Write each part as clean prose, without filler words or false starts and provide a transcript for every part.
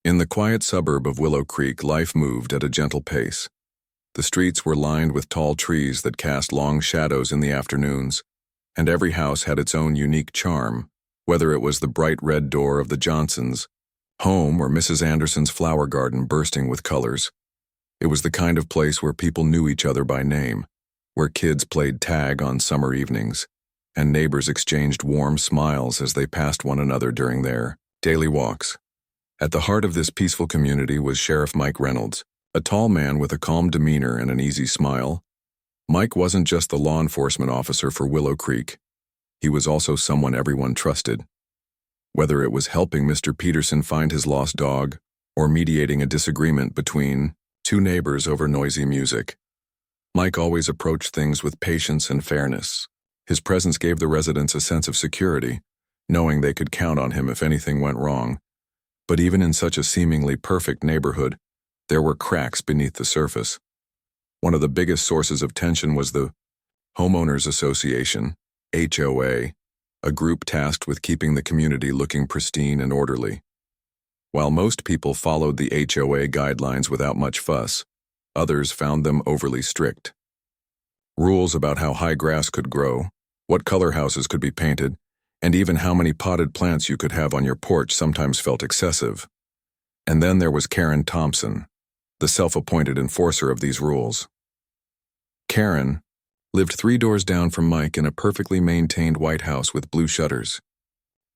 In the quiet suburb of Willow Creek, life moved at a gentle pace. The streets were lined with tall trees that cast long shadows in the afternoons, and every house had its own unique charm, whether it was the bright red door of the Johnsons' home or Mrs. Anderson's flower garden bursting with colors. It was the kind of place where people knew each other by name, where kids played tag on summer evenings, and neighbors exchanged warm smiles as they passed one another during their daily walks. At the heart of this peaceful community was Sheriff Mike Reynolds, a tall man with a calm demeanor and an easy smile. Mike wasn't just the law enforcement officer for Willow Creek. He was also someone everyone trusted. Whether it was helping Mr. Peterson find his lost dog or mediating a disagreement between two neighbors over noisy music, Mike always approached things with patience and fairness. His presence gave the residents a sense of security, knowing they could count on him if anything went wrong. But even in such a seemingly perfect neighborhood, there were cracks beneath the surface. One of the biggest sources of tension was the Homeowners Association, HOA, a group tasked with keeping the community looking pristine and orderly. While most people followed the HOA guidelines without much fuss, others found them overly strict. Rules about how high grass could grow, what color houses could be painted, and even how many potted plants you could have on your porch sometimes felt excessive. And then there was Karen Thompson, the self-appointed enforcer of these rules. Karen lived 3 doors down from Mike in a perfectly maintained white house with blue shutters.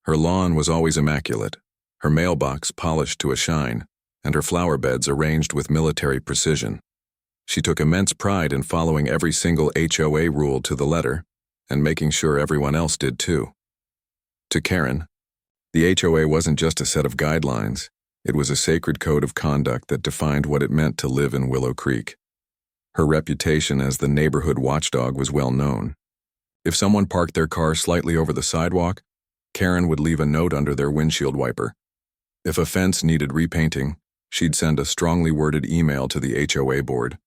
Her lawn was always immaculate, her mailbox polished to a shine, and her flower beds arranged with military precision. She took immense pride in following every single HOA rule to the letter, and making sure everyone else did too. To Karen, the HOA wasn't just a set of guidelines, it was a sacred code of conduct that defined what it meant to live in Willow Creek. Her reputation as the neighborhood watchdog was well known. If someone parked their car slightly over the sidewalk, Karen would leave a note under their windshield wiper. If a fence needed repainting, she'd send a strongly worded email to the HOA board.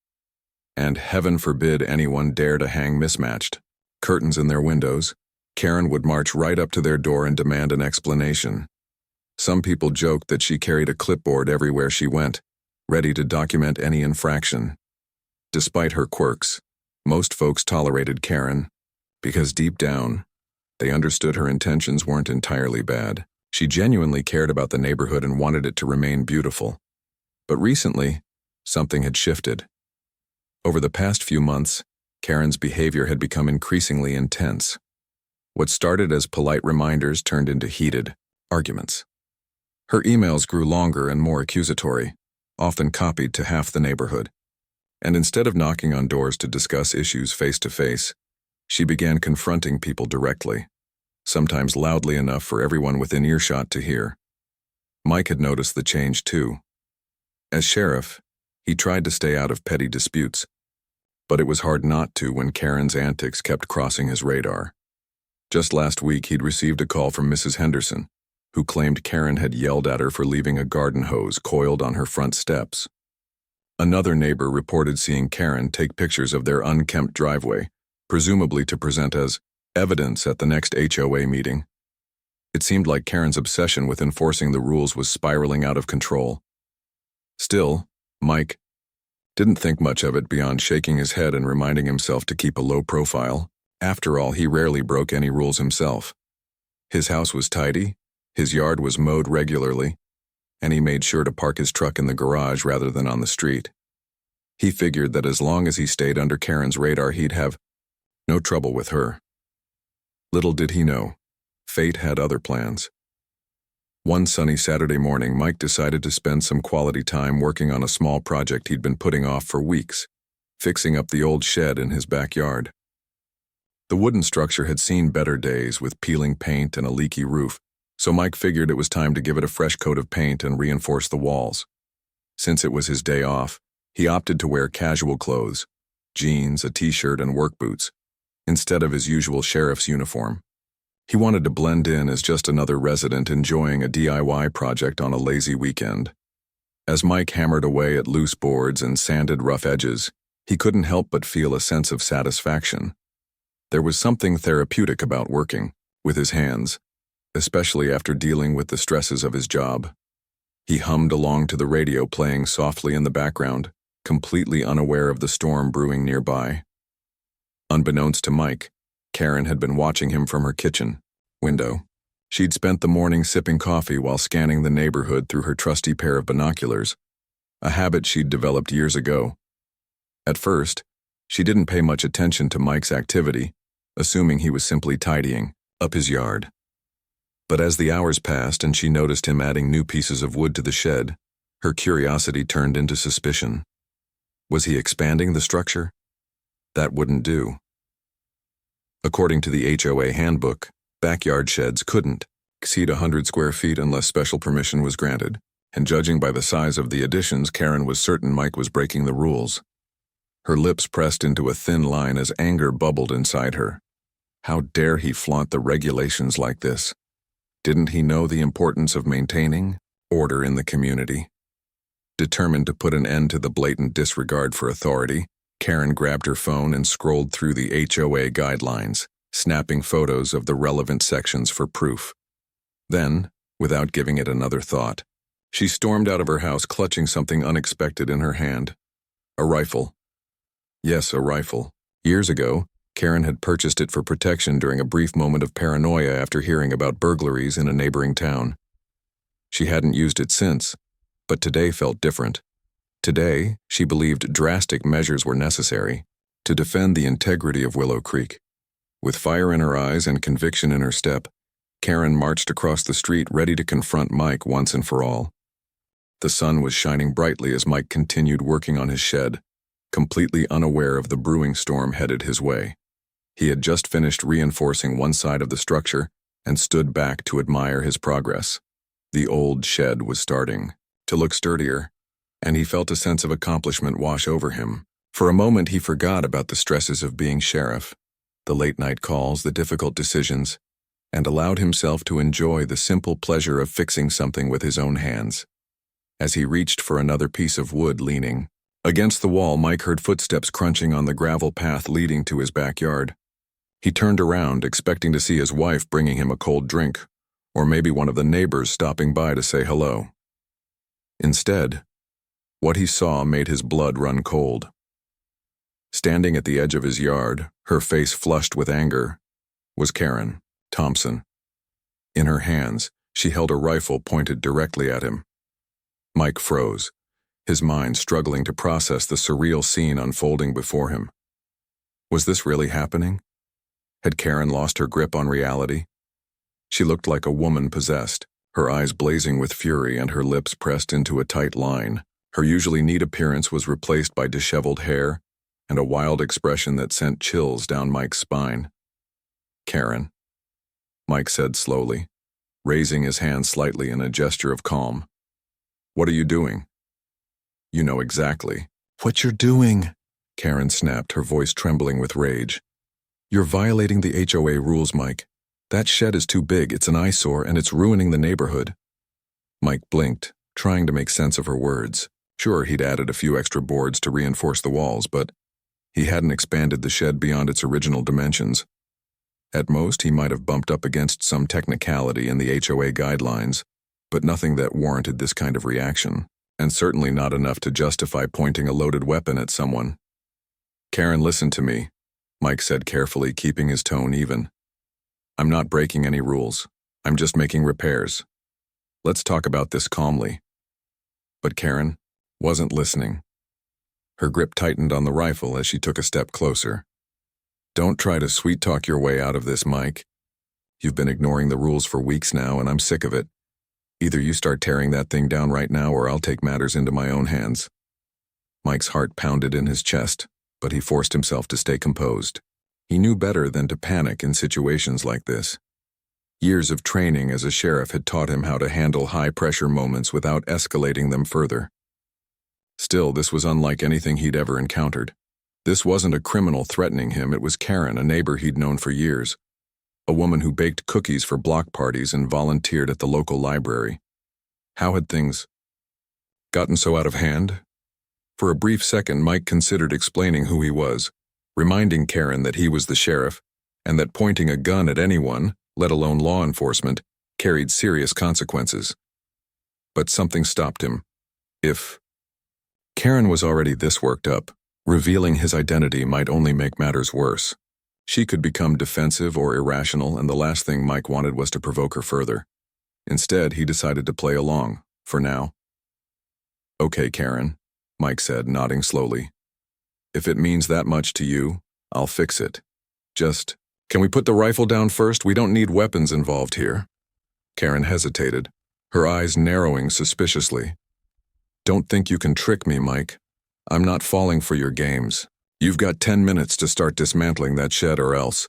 And heaven forbid anyone dare to hang mismatched curtains in their windows, Karen would march right up to their door and demand an explanation. Some people joked that she carried a clipboard everywhere she went, ready to document any infraction. Despite her quirks, most folks tolerated Karen, because deep down, they understood her intentions weren't entirely bad. She genuinely cared about the neighborhood and wanted it to remain beautiful. But recently, something had shifted. Over the past few months, Karen's behavior had become increasingly intense. What started as polite reminders turned into heated arguments. Her emails grew longer and more accusatory, often copied to half the neighborhood. And instead of knocking on doors to discuss issues face-to-face, she began confronting people directly, sometimes loudly enough for everyone within earshot to hear. Mike had noticed the change too. As sheriff, he tried to stay out of petty disputes, but it was hard not to when Karen's antics kept crossing his radar. Just last week, he'd received a call from Mrs. Henderson, who claimed Karen had yelled at her for leaving a garden hose coiled on her front steps. Another neighbor reported seeing Karen take pictures of their unkempt driveway, presumably to present as evidence at the next HOA meeting. It seemed like Karen's obsession with enforcing the rules was spiraling out of control. Still, Mike didn't think much of it beyond shaking his head and reminding himself to keep a low profile. After all, he rarely broke any rules himself. His house was tidy, his yard was mowed regularly, and he made sure to park his truck in the garage rather than on the street. He figured that as long as he stayed under Karen's radar, he'd have no trouble with her. Little did he know, fate had other plans. One sunny Saturday morning, Mike decided to spend some quality time working on a small project he'd been putting off for weeks, fixing up the old shed in his backyard. The wooden structure had seen better days with peeling paint and a leaky roof, so Mike figured it was time to give it a fresh coat of paint and reinforce the walls. Since it was his day off, he opted to wear casual clothes, jeans, a t-shirt, and work boots, instead of his usual sheriff's uniform. He wanted to blend in as just another resident enjoying a DIY project on a lazy weekend. As Mike hammered away at loose boards and sanded rough edges, he couldn't help but feel a sense of satisfaction. There was something therapeutic about working with his hands, especially after dealing with the stresses of his job. He hummed along to the radio playing softly in the background, completely unaware of the storm brewing nearby. Unbeknownst to Mike, Karen had been watching him from her kitchen window. She'd spent the morning sipping coffee while scanning the neighborhood through her trusty pair of binoculars, a habit she'd developed years ago. At first, she didn't pay much attention to Mike's activity, assuming he was simply tidying up his yard. But as the hours passed and she noticed him adding new pieces of wood to the shed, her curiosity turned into suspicion. Was he expanding the structure? That wouldn't do. According to the HOA handbook, backyard sheds couldn't exceed 100 square feet unless special permission was granted, and judging by the size of the additions, Karen was certain Mike was breaking the rules. Her lips pressed into a thin line as anger bubbled inside her. How dare he flaunt the regulations like this? Didn't he know the importance of maintaining order in the community? Determined to put an end to the blatant disregard for authority, Karen grabbed her phone and scrolled through the HOA guidelines, snapping photos of the relevant sections for proof. Then, without giving it another thought, she stormed out of her house clutching something unexpected in her hand. A rifle. Yes, a rifle. Years ago, Karen had purchased it for protection during a brief moment of paranoia after hearing about burglaries in a neighboring town. She hadn't used it since, but today felt different. Today, she believed drastic measures were necessary to defend the integrity of Willow Creek. With fire in her eyes and conviction in her step, Karen marched across the street ready to confront Mike once and for all. The sun was shining brightly as Mike continued working on his shed, completely unaware of the brewing storm headed his way. He had just finished reinforcing one side of the structure and stood back to admire his progress. The old shed was starting to look sturdier, and he felt a sense of accomplishment wash over him. For a moment he forgot about the stresses of being sheriff, the late-night calls, the difficult decisions, and allowed himself to enjoy the simple pleasure of fixing something with his own hands. As he reached for another piece of wood leaning against the wall, Mike heard footsteps crunching on the gravel path leading to his backyard. He turned around, expecting to see his wife bringing him a cold drink, or maybe one of the neighbors stopping by to say hello. Instead, what he saw made his blood run cold. Standing at the edge of his yard, her face flushed with anger, was Karen Thompson. In her hands, she held a rifle pointed directly at him. Mike froze, his mind struggling to process the surreal scene unfolding before him. Was this really happening? Had Karen lost her grip on reality? She looked like a woman possessed, her eyes blazing with fury and her lips pressed into a tight line. Her usually neat appearance was replaced by disheveled hair and a wild expression that sent chills down Mike's spine. Karen, Mike said slowly, raising his hand slightly in a gesture of calm. What are you doing? You know exactly what you're doing, Karen snapped, her voice trembling with rage. You're violating the HOA rules, Mike. That shed is too big, it's an eyesore, and it's ruining the neighborhood. Mike blinked, trying to make sense of her words. Sure, he'd added a few extra boards to reinforce the walls, but he hadn't expanded the shed beyond its original dimensions. At most, he might have bumped up against some technicality in the HOA guidelines, but nothing that warranted this kind of reaction, and certainly not enough to justify pointing a loaded weapon at someone. Karen, listen to me, Mike said carefully, keeping his tone even. I'm not breaking any rules. I'm just making repairs. Let's talk about this calmly. But Karen wasn't listening. Her grip tightened on the rifle as she took a step closer. Don't try to sweet-talk your way out of this, Mike. You've been ignoring the rules for weeks now, and I'm sick of it. Either you start tearing that thing down right now, or I'll take matters into my own hands. Mike's heart pounded in his chest, but he forced himself to stay composed. He knew better than to panic in situations like this. Years of training as a sheriff had taught him how to handle high-pressure moments without escalating them further. Still, this was unlike anything he'd ever encountered. This wasn't a criminal threatening him, it was Karen, a neighbor he'd known for years. A woman who baked cookies for block parties and volunteered at the local library. How had things gotten so out of hand? For a brief second, Mike considered explaining who he was, reminding Karen that he was the sheriff, and that pointing a gun at anyone, let alone law enforcement, carried serious consequences. But something stopped him. If Karen was already this worked up, revealing his identity might only make matters worse. She could become defensive or irrational, and the last thing Mike wanted was to provoke her further. Instead, he decided to play along, for now. "Okay, Karen," Mike said, nodding slowly. "If it means that much to you, I'll fix it. Just, can we put the rifle down first? We don't need weapons involved here." Karen hesitated, her eyes narrowing suspiciously. "Don't think you can trick me, Mike. I'm not falling for your games. You've got 10 minutes to start dismantling that shed or else."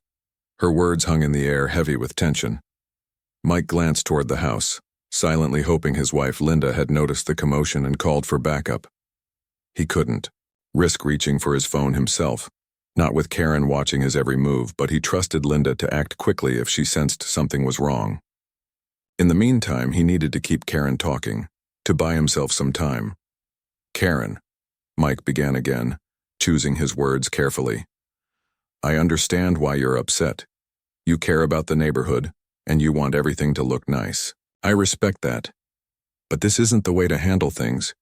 Her words hung in the air, heavy with tension. Mike glanced toward the house, silently hoping his wife Linda had noticed the commotion and called for backup. He couldn't risk reaching for his phone himself, not with Karen watching his every move, but he trusted Linda to act quickly if she sensed something was wrong. In the meantime, he needed to keep Karen talking, to buy himself some time. "Karen," Mike began again, choosing his words carefully. "I understand why you're upset. You care about the neighborhood, and you want everything to look nice. I respect that. But this isn't the way to handle things.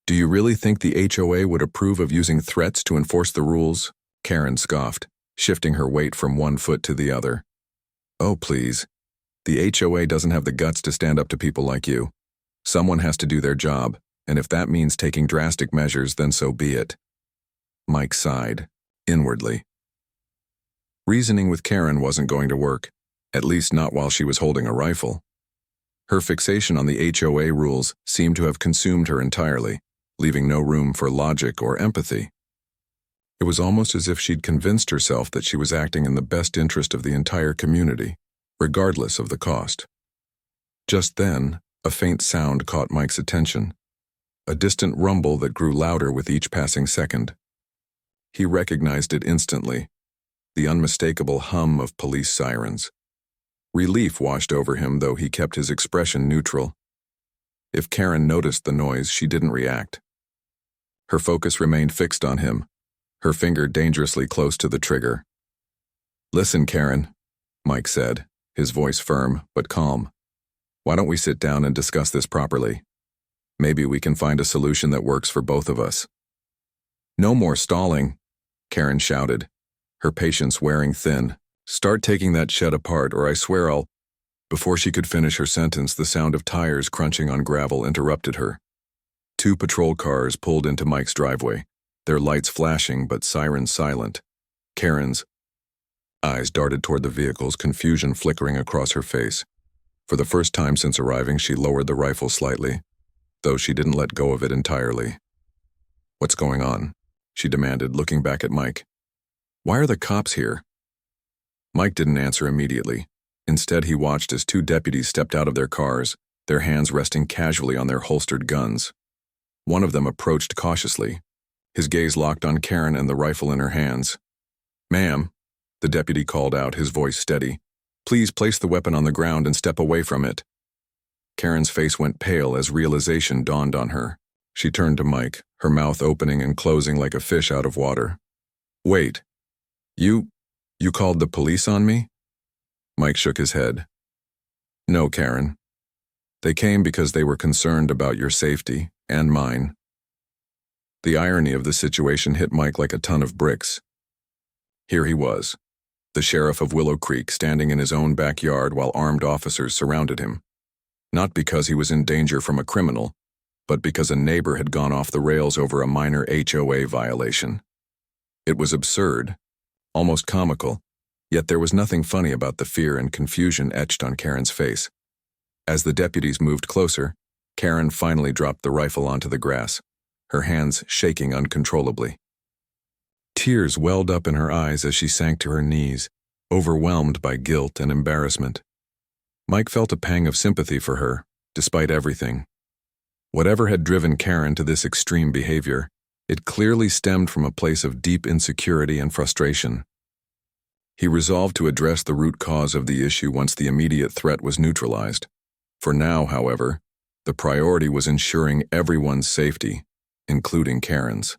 Do you really think the HOA would approve of using threats to enforce the rules?" Karen scoffed, shifting her weight from one foot to the other. "Oh, please. The HOA doesn't have the guts to stand up to people like you. Someone has to do their job, and if that means taking drastic measures, then so be it." Mike sighed, inwardly. Reasoning with Karen wasn't going to work, at least not while she was holding a rifle. Her fixation on the HOA rules seemed to have consumed her entirely, leaving no room for logic or empathy. It was almost as if she'd convinced herself that she was acting in the best interest of the entire community, regardless of the cost. Just then, a faint sound caught Mike's attention, a distant rumble that grew louder with each passing second. He recognized it instantly, the unmistakable hum of police sirens. Relief washed over him, though he kept his expression neutral. If Karen noticed the noise, she didn't react. Her focus remained fixed on him, her finger dangerously close to the trigger. "Listen, Karen," Mike said, his voice firm but calm. "Why don't we sit down and discuss this properly? Maybe we can find a solution that works for both of us." "No more stalling," Karen shouted, her patience wearing thin. "Start taking that shed apart, or I swear I'll—" Before she could finish her sentence, the sound of tires crunching on gravel interrupted her. 2 patrol cars pulled into Mike's driveway, their lights flashing but sirens silent. Karen's eyes darted toward the vehicles, confusion flickering across her face. For the first time since arriving, she lowered the rifle slightly, though she didn't let go of it entirely. "What's going on?" she demanded, looking back at Mike. "Why are the cops here?" Mike didn't answer immediately. Instead, he watched as 2 deputies stepped out of their cars, their hands resting casually on their holstered guns. One of them approached cautiously, his gaze locked on Karen and the rifle in her hands. "Ma'am," the deputy called out, his voice steady, "please place the weapon on the ground and step away from it." Karen's face went pale as realization dawned on her. She turned to Mike, her mouth opening and closing like a fish out of water. "Wait. You called the police on me?" Mike shook his head. "No, Karen. They came because they were concerned about your safety, and mine." The irony of the situation hit Mike like a ton of bricks. Here he was, the sheriff of Willow Creek, standing in his own backyard while armed officers surrounded him. Not because he was in danger from a criminal, but because a neighbor had gone off the rails over a minor HOA violation. It was absurd, almost comical, yet there was nothing funny about the fear and confusion etched on Karen's face. As the deputies moved closer, Karen finally dropped the rifle onto the grass, her hands shaking uncontrollably. Tears welled up in her eyes as she sank to her knees, overwhelmed by guilt and embarrassment. Mike felt a pang of sympathy for her, despite everything. Whatever had driven Karen to this extreme behavior, it clearly stemmed from a place of deep insecurity and frustration. He resolved to address the root cause of the issue once the immediate threat was neutralized. For now, however, the priority was ensuring everyone's safety, including Karen's.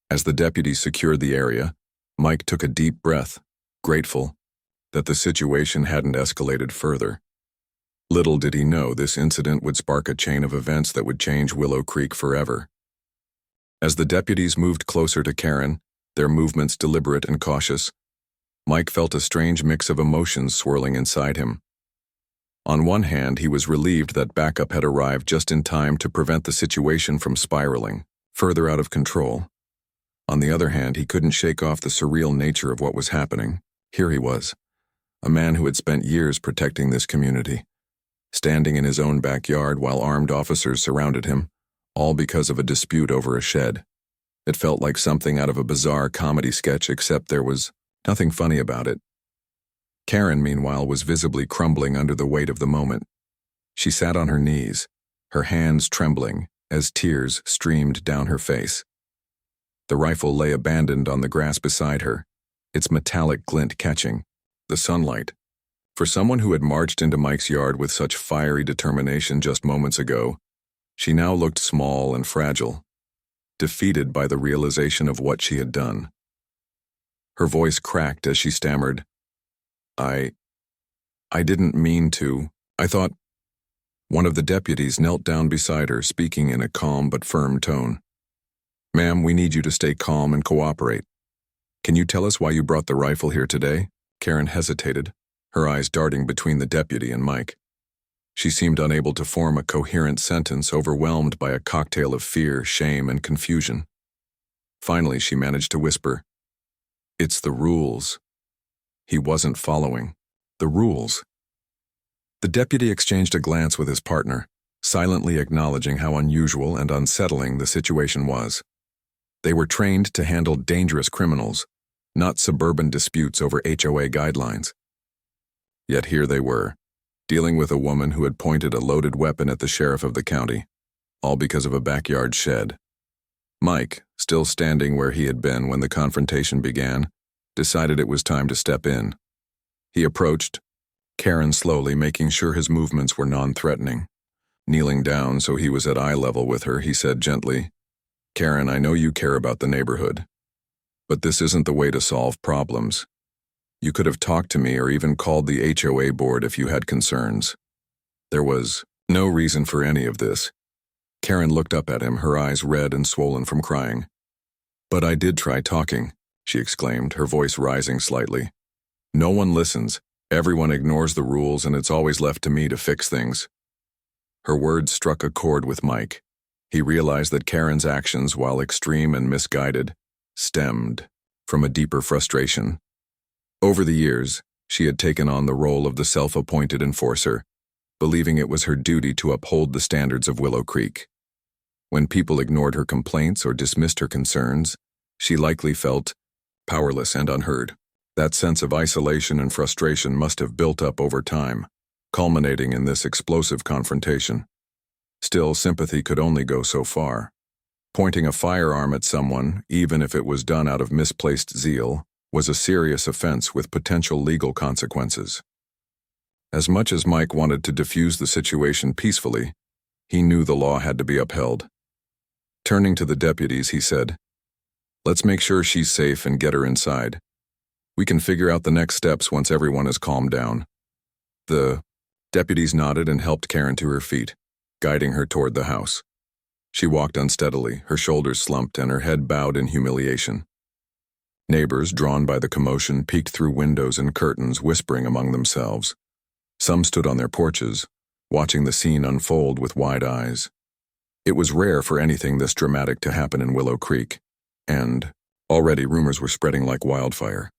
As the deputies secured the area, Mike took a deep breath, grateful that the situation hadn't escalated further. Little did he know this incident would spark a chain of events that would change Willow Creek forever. As the deputies moved closer to Karen, their movements deliberate and cautious, Mike felt a strange mix of emotions swirling inside him. On one hand, he was relieved that backup had arrived just in time to prevent the situation from spiraling further out of control. On the other hand, he couldn't shake off the surreal nature of what was happening. Here he was, a man who had spent years protecting this community, standing in his own backyard while armed officers surrounded him, all because of a dispute over a shed. It felt like something out of a bizarre comedy sketch, except there was nothing funny about it. Karen, meanwhile, was visibly crumbling under the weight of the moment. She sat on her knees, her hands trembling as tears streamed down her face. The rifle lay abandoned on the grass beside her, its metallic glint catching the sunlight. For someone who had marched into Mike's yard with such fiery determination just moments ago, she now looked small and fragile, defeated by the realization of what she had done. Her voice cracked as she stammered, I didn't mean to. I thought. One of the deputies knelt down beside her, speaking in a calm but firm tone. Ma'am, we need you to stay calm and cooperate. Can you tell us why you brought the rifle here today? Karen hesitated, her eyes darting between the deputy and Mike. She seemed unable to form a coherent sentence, overwhelmed by a cocktail of fear, shame, and confusion. Finally, she managed to whisper, It's the rules. He wasn't following the rules. The deputy exchanged a glance with his partner, silently acknowledging how unusual and unsettling the situation was. They were trained to handle dangerous criminals, not suburban disputes over HOA guidelines. Yet here they were, dealing with a woman who had pointed a loaded weapon at the sheriff of the county, all because of a backyard shed. Mike, still standing where he had been when the confrontation began, decided it was time to step in. He approached Karen slowly, making sure his movements were non-threatening. Kneeling down so he was at eye level with her, he said gently, Karen, I know you care about the neighborhood, but this isn't the way to solve problems. You could have talked to me or even called the HOA board if you had concerns. There was no reason for any of this. Karen looked up at him, her eyes red and swollen from crying. But I did try talking, she exclaimed, her voice rising slightly. No one listens. Everyone ignores the rules, and it's always left to me to fix things. Her words struck a chord with Mike. He realized that Karen's actions, while extreme and misguided, stemmed from a deeper frustration. Over the years, she had taken on the role of the self-appointed enforcer, believing it was her duty to uphold the standards of Willow Creek. When people ignored her complaints or dismissed her concerns, she likely felt powerless and unheard. That sense of isolation and frustration must have built up over time, culminating in this explosive confrontation. Still, sympathy could only go so far. Pointing a firearm at someone, even if it was done out of misplaced zeal, was a serious offense with potential legal consequences. As much as Mike wanted to defuse the situation peacefully, he knew the law had to be upheld. Turning to the deputies, he said, Let's make sure she's safe and get her inside. We can figure out the next steps once everyone is calmed down. The deputies nodded and helped Karen to her feet, guiding her toward the house. She walked unsteadily, her shoulders slumped and her head bowed in humiliation. Neighbors, drawn by the commotion, peeked through windows and curtains, whispering among themselves. Some stood on their porches, watching the scene unfold with wide eyes. It was rare for anything this dramatic to happen in Willow Creek, and already rumors were spreading like wildfire.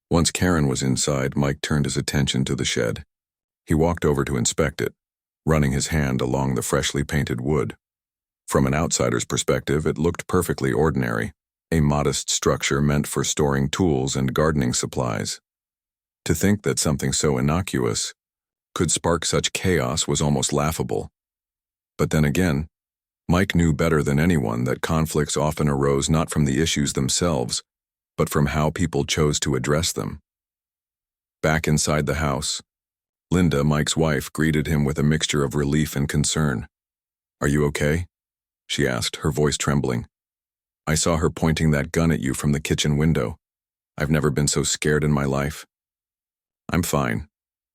Once Karen was inside, Mike turned his attention to the shed. He walked over to inspect it, running his hand along the freshly painted wood. From an outsider's perspective, it looked perfectly ordinary, a modest structure meant for storing tools and gardening supplies. To think that something so innocuous could spark such chaos was almost laughable. But then again, Mike knew better than anyone that conflicts often arose not from the issues themselves, but from how people chose to address them. Back inside the house, Linda, Mike's wife, greeted him with a mixture of relief and concern. Are you okay? She asked, her voice trembling. I saw her pointing that gun at you from the kitchen window. I've never been so scared in my life. I'm fine,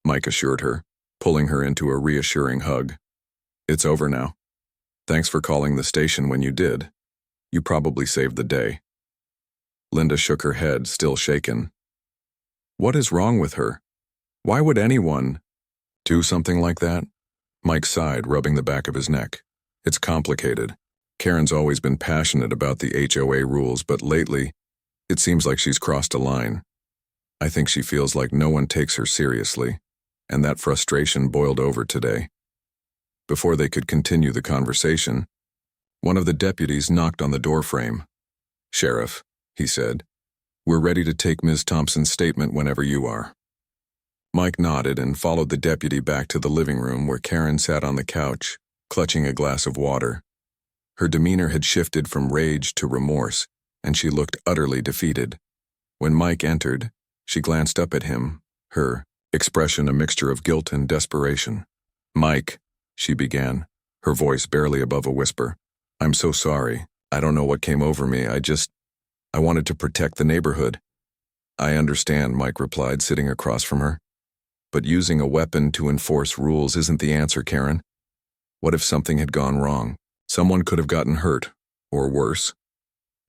Mike assured her, pulling her into a reassuring hug. "It's over now. Thanks for calling the station when you did. You probably saved the day." Linda shook her head, still shaken. "What is wrong with her? Why would anyone do something like that?" Mike sighed, rubbing the back of his neck. "It's complicated. Karen's always been passionate about the HOA rules, but lately, it seems like she's crossed a line. I think she feels like no one takes her seriously, and that frustration boiled over today." Before they could continue the conversation, one of the deputies knocked on the doorframe. "Sheriff," he said, "we're ready to take Ms. Thompson's statement whenever you are." Mike nodded and followed the deputy back to the living room where Karen sat on the couch, clutching a glass of water. Her demeanor had shifted from rage to remorse, and she looked utterly defeated. When Mike entered, she glanced up at him, her expression a mixture of guilt and desperation. "Mike," she began, her voice barely above a whisper, "I'm so sorry. I don't know what came over me. I wanted to protect the neighborhood." "I understand," Mike replied, sitting across from her. "But using a weapon to enforce rules isn't the answer, Karen. What if something had gone wrong? Someone could have gotten hurt, or worse."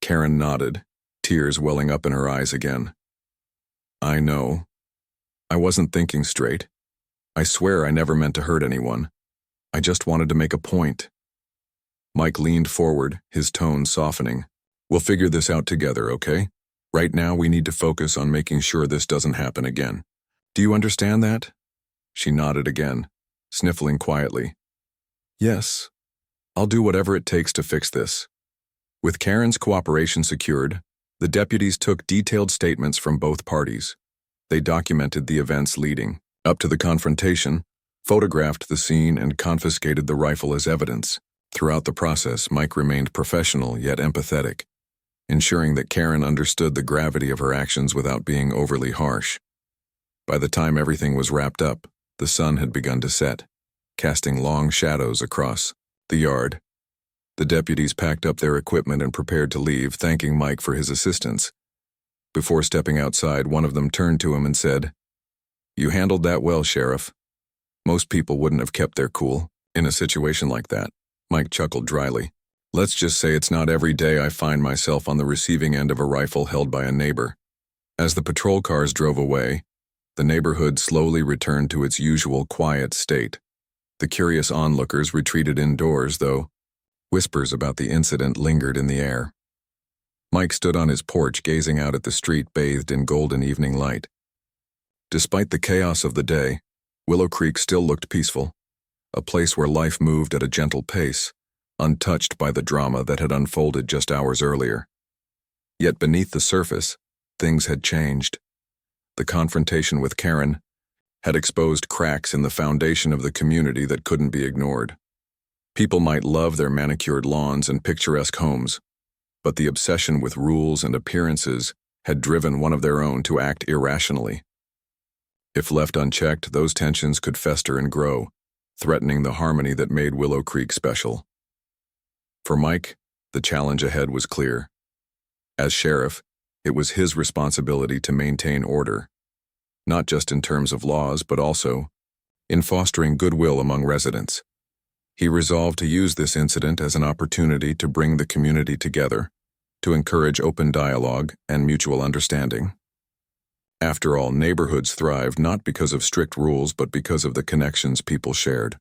Karen nodded, tears welling up in her eyes again. "I know. I wasn't thinking straight. I swear I never meant to hurt anyone. I just wanted to make a point." Mike leaned forward, his tone softening. "We'll figure this out together, okay? Right now we need to focus on making sure this doesn't happen again. Do you understand that?" She nodded again, sniffling quietly. "Yes, I'll do whatever it takes to fix this." With Karen's cooperation secured, the deputies took detailed statements from both parties. They documented the events leading up to the confrontation, photographed the scene, and confiscated the rifle as evidence. Throughout the process, Mike remained professional yet empathetic, ensuring that Karen understood the gravity of her actions without being overly harsh. By the time everything was wrapped up, the sun had begun to set, casting long shadows across the yard. The deputies packed up their equipment and prepared to leave, thanking Mike for his assistance. Before stepping outside, one of them turned to him and said, "You handled that well, Sheriff. Most people wouldn't have kept their cool in a situation like that." Mike chuckled dryly. "Let's just say it's not every day I find myself on the receiving end of a rifle held by a neighbor." As the patrol cars drove away, the neighborhood slowly returned to its usual quiet state. The curious onlookers retreated indoors, though whispers about the incident lingered in the air. Mike stood on his porch gazing out at the street bathed in golden evening light. Despite the chaos of the day, Willow Creek still looked peaceful, a place where life moved at a gentle pace, untouched by the drama that had unfolded just hours earlier. Yet beneath the surface, things had changed. The confrontation with Karen had exposed cracks in the foundation of the community that couldn't be ignored. People might love their manicured lawns and picturesque homes, but the obsession with rules and appearances had driven one of their own to act irrationally. If left unchecked, those tensions could fester and grow, threatening the harmony that made Willow Creek special. For Mike, the challenge ahead was clear. As sheriff, it was his responsibility to maintain order, not just in terms of laws, but also in fostering goodwill among residents. He resolved to use this incident as an opportunity to bring the community together, to encourage open dialogue and mutual understanding. After all, neighborhoods thrived not because of strict rules, but because of the connections people shared.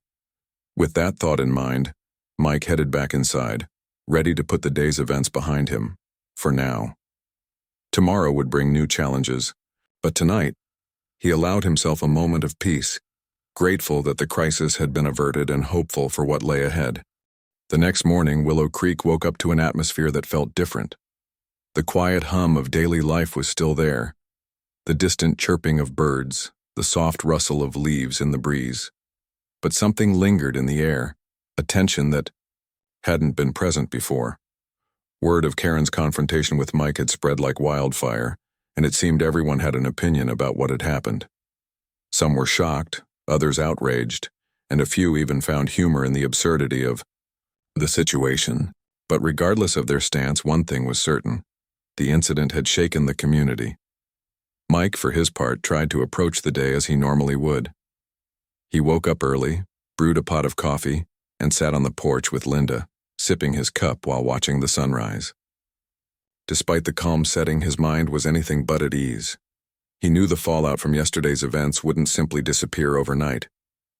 With that thought in mind, Mike headed back inside, ready to put the day's events behind him, for now. Tomorrow would bring new challenges, but tonight, he allowed himself a moment of peace, grateful that the crisis had been averted and hopeful for what lay ahead. The next morning, Willow Creek woke up to an atmosphere that felt different. The quiet hum of daily life was still there, the distant chirping of birds, the soft rustle of leaves in the breeze. But something lingered in the air, a tension that hadn't been present before. Word of Karen's confrontation with Mike had spread like wildfire, and it seemed everyone had an opinion about what had happened. Some were shocked, others outraged, and a few even found humor in the absurdity of the situation. But regardless of their stance, one thing was certain: the incident had shaken the community. Mike, for his part, tried to approach the day as he normally would. He woke up early, brewed a pot of coffee, and sat on the porch with Linda, sipping his cup while watching the sunrise. Despite the calm setting, his mind was anything but at ease. He knew the fallout from yesterday's events wouldn't simply disappear overnight.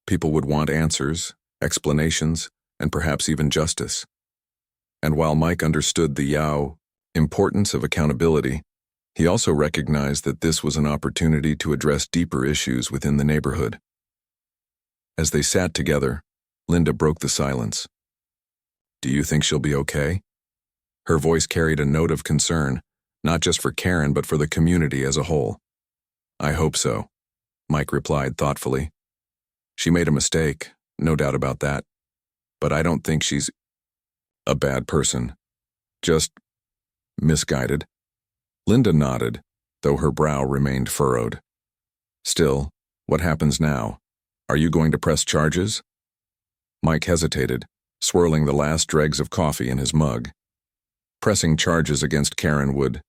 People would want answers, explanations, and perhaps even justice. And while Mike understood the importance of accountability, he also recognized that this was an opportunity to address deeper issues within the neighborhood. As they sat together, Linda broke the silence. "Do you think she'll be okay?" Her voice carried a note of concern, not just for Karen but for the community as a whole. "I hope so," Mike replied thoughtfully. "She made a mistake, no doubt about that. But I don't think she's a bad person. Just misguided." Linda nodded, though her brow remained furrowed. "Still, what happens now? Are you going to press charges?" Mike hesitated, swirling the last dregs of coffee in his mug. Pressing charges against Karen would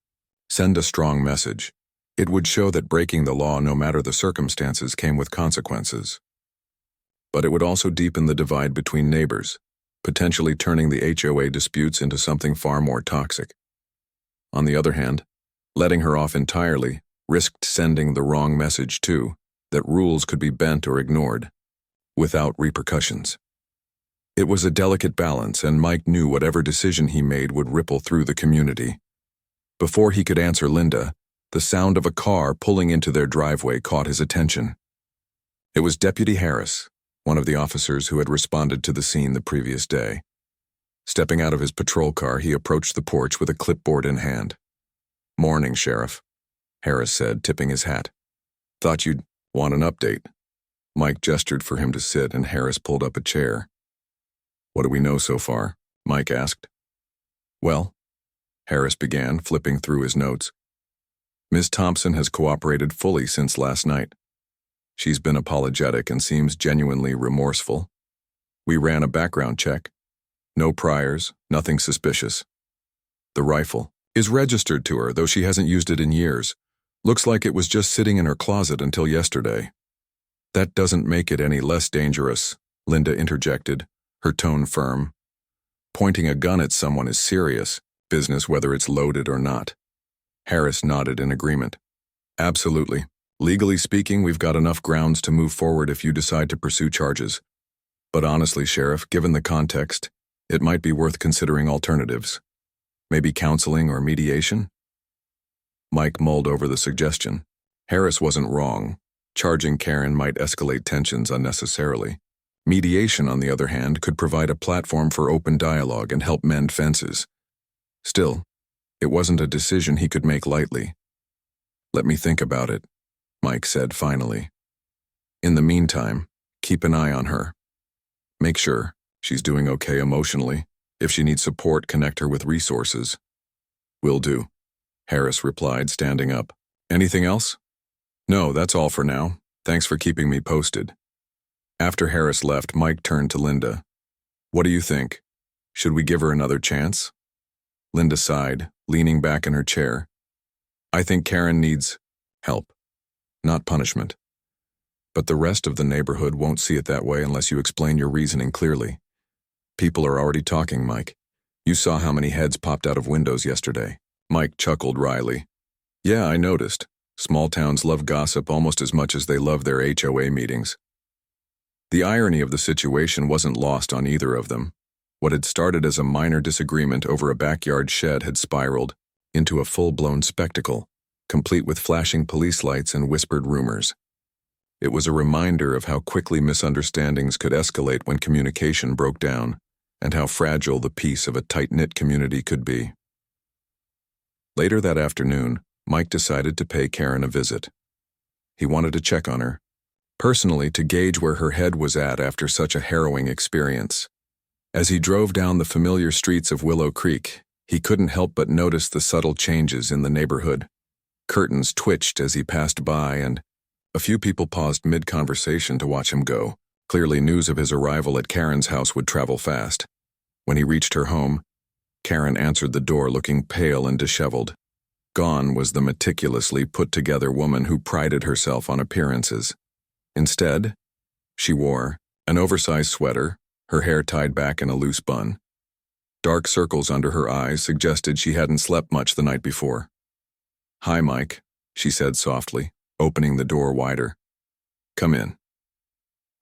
send a strong message. It would show that breaking the law, no matter the circumstances, came with consequences. But it would also deepen the divide between neighbors, potentially turning the HOA disputes into something far more toxic. On the other hand, letting her off entirely risked sending the wrong message too, that rules could be bent or ignored, without repercussions. It was a delicate balance, and Mike knew whatever decision he made would ripple through the community. Before he could answer Linda, the sound of a car pulling into their driveway caught his attention. It was Deputy Harris, one of the officers who had responded to the scene the previous day. Stepping out of his patrol car, he approached the porch with a clipboard in hand. "Morning, Sheriff," Harris said, tipping his hat. "Thought you'd want an update." Mike gestured for him to sit, and Harris pulled up a chair. "What do we know so far?" Mike asked. "Well," Harris began, flipping through his notes, "Ms. Thompson has cooperated fully since last night. She's been apologetic and seems genuinely remorseful. We ran a background check. No priors, nothing suspicious. The rifle is registered to her, though she hasn't used it in years. Looks like it was just sitting in her closet until yesterday." "That doesn't make it any less dangerous," Linda interjected, her tone firm. "Pointing a gun at someone is serious business, whether it's loaded or not." Harris nodded in agreement. "Absolutely. Legally speaking, we've got enough grounds to move forward if you decide to pursue charges. But honestly, Sheriff, given the context, it might be worth considering alternatives. Maybe counseling or mediation?" Mike mulled over the suggestion. Harris wasn't wrong. Charging Karen might escalate tensions unnecessarily. Mediation, on the other hand, could provide a platform for open dialogue and help mend fences. Still, it wasn't a decision he could make lightly. "Let me think about it," Mike said finally. "In the meantime, keep an eye on her. Make sure she's doing okay emotionally. If she needs support, connect her with resources." "Will do," Harris replied, standing up. "Anything else?" "No, that's all for now. Thanks for keeping me posted." After Harris left, Mike turned to Linda. "What do you think? Should we give her another chance?" Linda sighed, leaning back in her chair. "I think Karen needs help, not punishment. But the rest of the neighborhood won't see it that way unless you explain your reasoning clearly. People are already talking, Mike. You saw how many heads popped out of windows yesterday." Mike chuckled wryly. "Yeah, I noticed. Small towns love gossip almost as much as they love their HOA meetings." The irony of the situation wasn't lost on either of them. What had started as a minor disagreement over a backyard shed had spiraled into a full-blown spectacle, complete with flashing police lights and whispered rumors. It was a reminder of how quickly misunderstandings could escalate when communication broke down, and how fragile the peace of a tight-knit community could be. Later that afternoon, Mike decided to pay Karen a visit. He wanted to check on her, personally, to gauge where her head was at after such a harrowing experience. As he drove down the familiar streets of Willow Creek, he couldn't help but notice the subtle changes in the neighborhood. Curtains twitched as he passed by, and a few people paused mid-conversation to watch him go. Clearly, news of his arrival at Karen's house would travel fast. When he reached her home, Karen answered the door looking pale and disheveled. Gone was the meticulously put-together woman who prided herself on appearances. Instead, She wore an oversized sweater, her hair tied back in a loose bun. Dark circles under her eyes suggested she hadn't slept much the night before. "Hi, Mike," she said softly, opening the door wider. "Come in."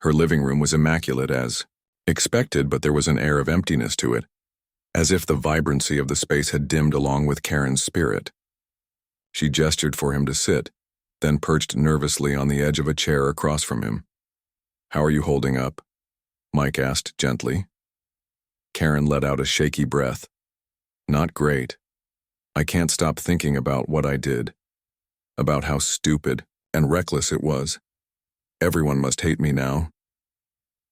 Her living room was immaculate as expected, but there was an air of emptiness to it, as if the vibrancy of the space had dimmed along with Karen's spirit. She gestured for him to sit, then perched nervously on the edge of a chair across from him. "How are you holding up?" Mike asked gently. Karen let out a shaky breath. "Not great. I can't stop thinking about what I did, about how stupid and reckless it was. Everyone must hate me now."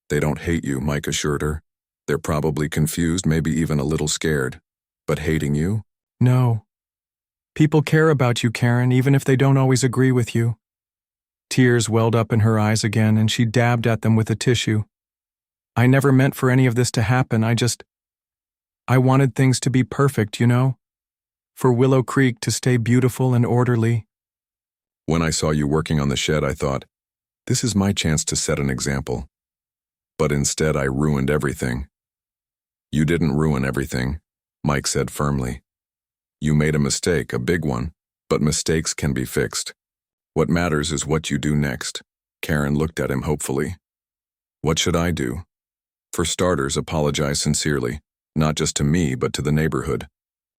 "They don't hate you," Mike assured her. "They're probably confused, maybe even a little scared. But hating you?" "No. People care about you, Karen, even if they don't always agree with you." Tears welled up in her eyes again, and she dabbed at them with a tissue. "I never meant for any of this to happen. I wanted things to be perfect, you know? For Willow Creek to stay beautiful and orderly." "When I saw you working on the shed, I thought, this is my chance to set an example. But instead, I ruined everything." "You didn't ruin everything," Mike said firmly. "You made a mistake, a big one, but mistakes can be fixed. What matters is what you do next." Karen looked at him hopefully. "What should I do?" "For starters, apologize sincerely, not just to me, but to the neighborhood.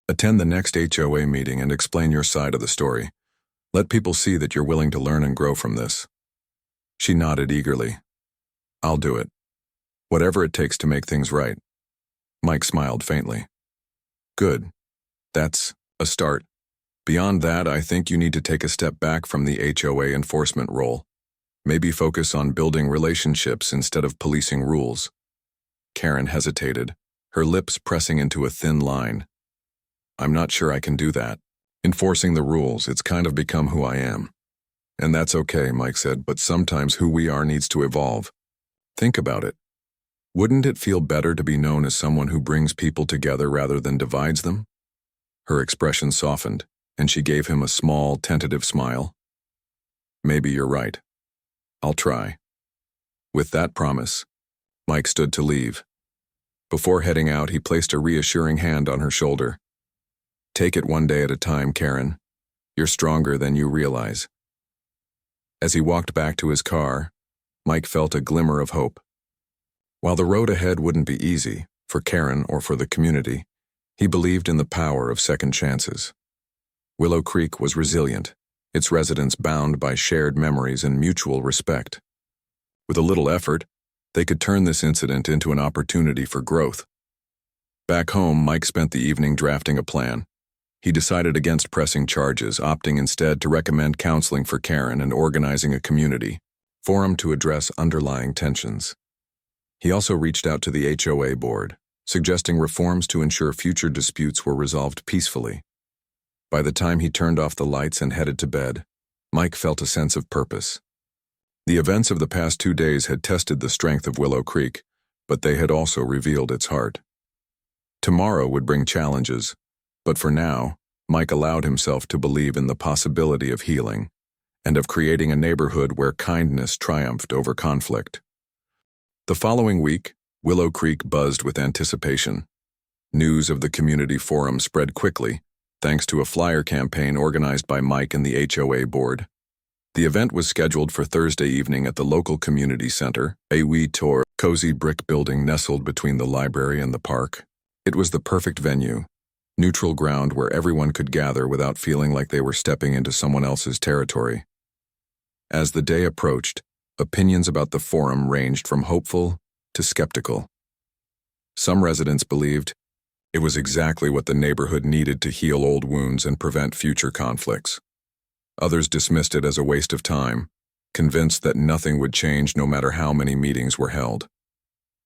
Attend the next HOA meeting and explain your side of the story. Let people see that you're willing to learn and grow from this." She nodded eagerly. "I'll do it. Whatever it takes to make things right." Mike smiled faintly. "Good. That's a start. Beyond that, I think you need to take a step back from the HOA enforcement role. Maybe focus on building relationships instead of policing rules." Karen hesitated, her lips pressing into a thin line. "I'm not sure I can do that. Enforcing the rules, it's kind of become who I am." "And that's okay," Mike said, "but sometimes who we are needs to evolve. Think about it. Wouldn't it feel better to be known as someone who brings people together rather than divides them?" Her expression softened, and she gave him a small, tentative smile. "Maybe you're right. I'll try." With that promise, Mike stood to leave. Before heading out, he placed a reassuring hand on her shoulder. "Take it one day at a time, Karen. You're stronger than you realize." As he walked back to his car, Mike felt a glimmer of hope. While the road ahead wouldn't be easy, for Karen or for the community, he believed in the power of second chances. Willow Creek was resilient, its residents bound by shared memories and mutual respect. With a little effort, they could turn this incident into an opportunity for growth. Back home, Mike spent the evening drafting a plan. He decided against pressing charges, opting instead to recommend counseling for Karen and organizing a community forum to address underlying tensions. He also reached out to the HOA board, suggesting reforms to ensure future disputes were resolved peacefully. By the time he turned off the lights and headed to bed, Mike felt a sense of purpose. The events of the past 2 days had tested the strength of Willow Creek, but they had also revealed its heart. Tomorrow would bring challenges, but for now, Mike allowed himself to believe in the possibility of healing and of creating a neighborhood where kindness triumphed over conflict. The following week, Willow Creek buzzed with anticipation. News of the community forum spread quickly, thanks to a flyer campaign organized by Mike and the HOA board. The event was scheduled for Thursday evening at the local community center, a wee tour, cozy brick building nestled between the library and the park. It was the perfect venue, neutral ground where everyone could gather without feeling like they were stepping into someone else's territory. As the day approached, opinions about the forum ranged from hopeful to skeptical. Some residents believed it was exactly what the neighborhood needed to heal old wounds and prevent future conflicts. Others dismissed it as a waste of time, convinced that nothing would change no matter how many meetings were held.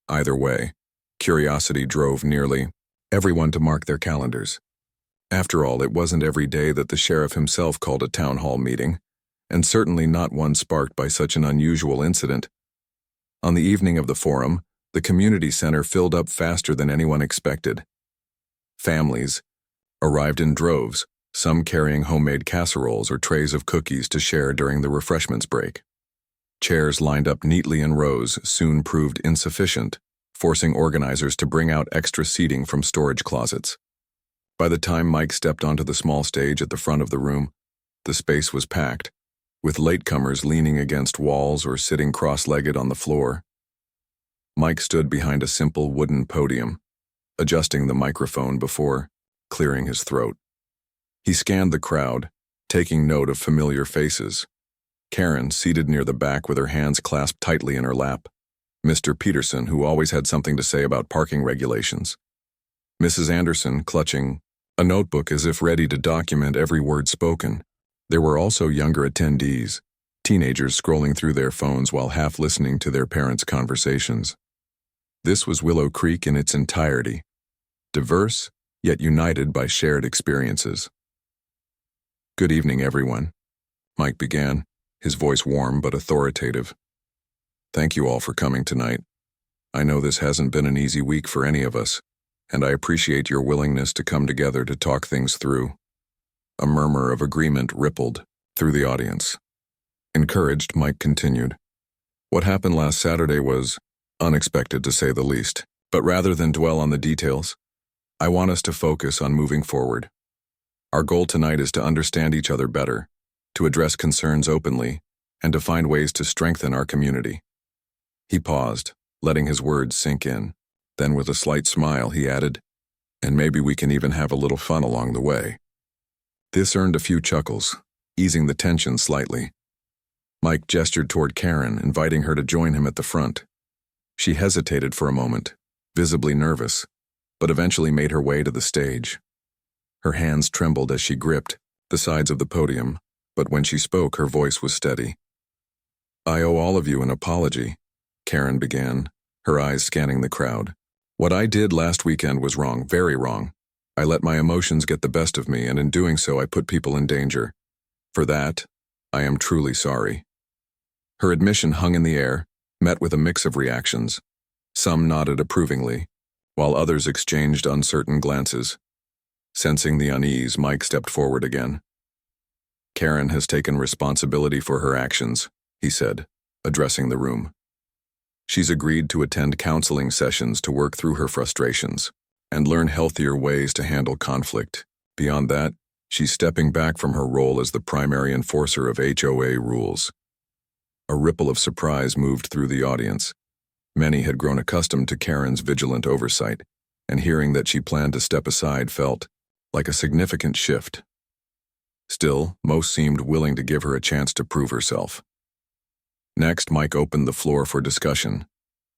Either way, curiosity drove nearly everyone to mark their calendars. After all, it wasn't every day that the sheriff himself called a town hall meeting, and certainly not one sparked by such an unusual incident. On the evening of the forum, the community center filled up faster than anyone expected. Families arrived in droves, some carrying homemade casseroles or trays of cookies to share during the refreshments break. Chairs lined up neatly in rows soon proved insufficient, forcing organizers to bring out extra seating from storage closets. By the time Mike stepped onto the small stage at the front of the room, the space was packed, with latecomers leaning against walls or sitting cross-legged on the floor. Mike stood behind a simple wooden podium, adjusting the microphone before clearing his throat. He scanned the crowd, taking note of familiar faces. Karen, seated near the back with her hands clasped tightly in her lap. Mr. Peterson, who always had something to say about parking regulations. Mrs. Anderson, clutching a notebook as if ready to document every word spoken. There were also younger attendees, teenagers scrolling through their phones while half listening to their parents' conversations. This was Willow Creek in its entirety, diverse, yet united by shared experiences. "Good evening, everyone," Mike began, his voice warm but authoritative. "Thank you all for coming tonight. I know this hasn't been an easy week for any of us, and I appreciate your willingness to come together to talk things through." A murmur of agreement rippled through the audience. Encouraged, Mike continued. "What happened last Saturday was unexpected, to say the least, but rather than dwell on the details, I want us to focus on moving forward. Our goal tonight is to understand each other better, to address concerns openly, and to find ways to strengthen our community." He paused, letting his words sink in. Then with a slight smile, he added, "And maybe we can even have a little fun along the way." This earned a few chuckles, easing the tension slightly. Mike gestured toward Karen, inviting her to join him at the front. She hesitated for a moment, visibly nervous, but eventually made her way to the stage. Her hands trembled as she gripped the sides of the podium, but when she spoke, her voice was steady. "I owe all of you an apology," Karen began, her eyes scanning the crowd. "What I did last weekend was wrong, very wrong. I let my emotions get the best of me, and in doing so I put people in danger. For that, I am truly sorry." Her admission hung in the air, met with a mix of reactions. Some nodded approvingly, while others exchanged uncertain glances. Sensing the unease, Mike stepped forward again. "Karen has taken responsibility for her actions," he said, addressing the room. "She's agreed to attend counseling sessions to work through her frustrations and learn healthier ways to handle conflict. Beyond that, she's stepping back from her role as the primary enforcer of HOA rules." A ripple of surprise moved through the audience. Many had grown accustomed to Karen's vigilant oversight, and hearing that she planned to step aside felt like a significant shift. Still, most seemed willing to give her a chance to prove herself. Next, Mike opened the floor for discussion.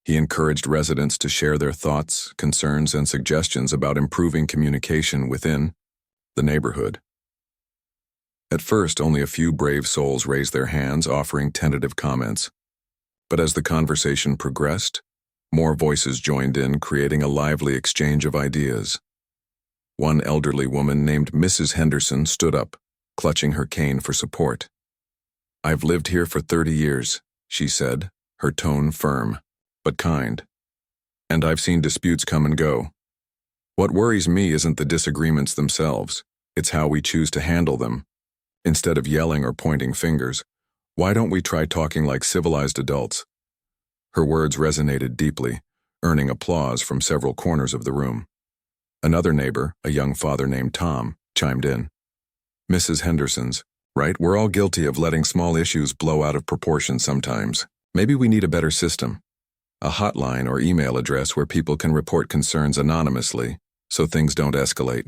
He encouraged residents to share their thoughts, concerns, and suggestions about improving communication within the neighborhood. At first, only a few brave souls raised their hands, offering tentative comments. But as the conversation progressed, more voices joined in, creating a lively exchange of ideas. One elderly woman named Mrs. Henderson stood up, clutching her cane for support. "I've lived here for 30 years, she said, her tone firm, but kind. "And I've seen disputes come and go. What worries me isn't the disagreements themselves, it's how we choose to handle them. Instead of yelling or pointing fingers, why don't we try talking like civilized adults?" Her words resonated deeply, earning applause from several corners of the room. Another neighbor, a young father named Tom, chimed in. "Mrs. Henderson's right, we're all guilty of letting small issues blow out of proportion sometimes. Maybe we need a better system. A hotline or email address where people can report concerns anonymously, so things don't escalate."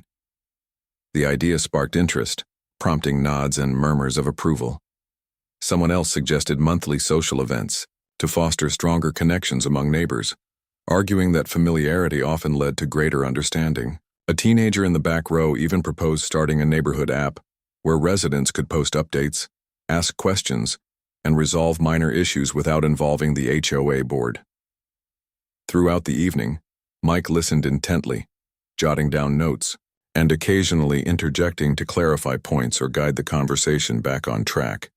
The idea sparked interest, prompting nods and murmurs of approval. Someone else suggested monthly social events to foster stronger connections among neighbors, arguing that familiarity often led to greater understanding. A teenager in the back row even proposed starting a neighborhood app where residents could post updates, ask questions, and resolve minor issues without involving the HOA board. Throughout the evening, Mike listened intently, jotting down notes, and occasionally interjecting to clarify points or guide the conversation back on track.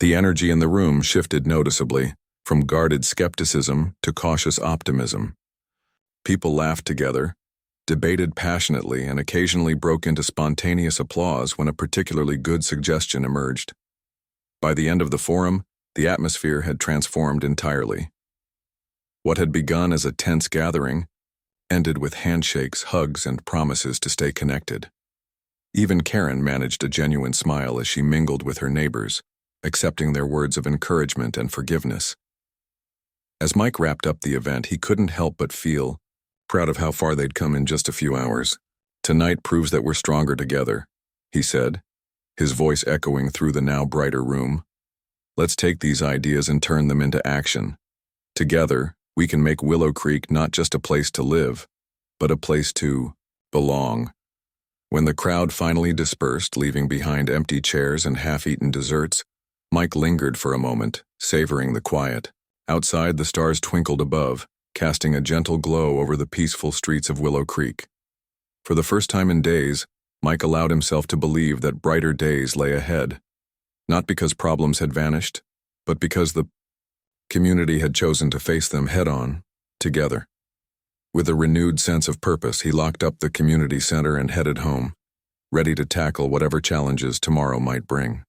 The energy in the room shifted noticeably, from guarded skepticism to cautious optimism. People laughed together, debated passionately, and occasionally broke into spontaneous applause when a particularly good suggestion emerged. By the end of the forum, The atmosphere had transformed entirely. What had begun as a tense gathering ended with handshakes, hugs, and promises to stay connected. Even Karen managed a genuine smile as she mingled with her neighbors, accepting their words of encouragement and forgiveness. As Mike wrapped up the event, he couldn't help but feel proud of how far they'd come in just a few hours. "Tonight proves that we're stronger together," he said, his voice echoing through the now brighter room. "Let's take these ideas and turn them into action. Together, we can make Willow Creek not just a place to live, but a place to belong." When the crowd finally dispersed, leaving behind empty chairs and half-eaten desserts, Mike lingered for a moment, savoring the quiet. Outside, the stars twinkled above, casting a gentle glow over the peaceful streets of Willow Creek. For the first time in days, Mike allowed himself to believe that brighter days lay ahead. Not because problems had vanished, but because the community had chosen to face them head-on, together. With a renewed sense of purpose, he locked up the community center and headed home, ready to tackle whatever challenges tomorrow might bring.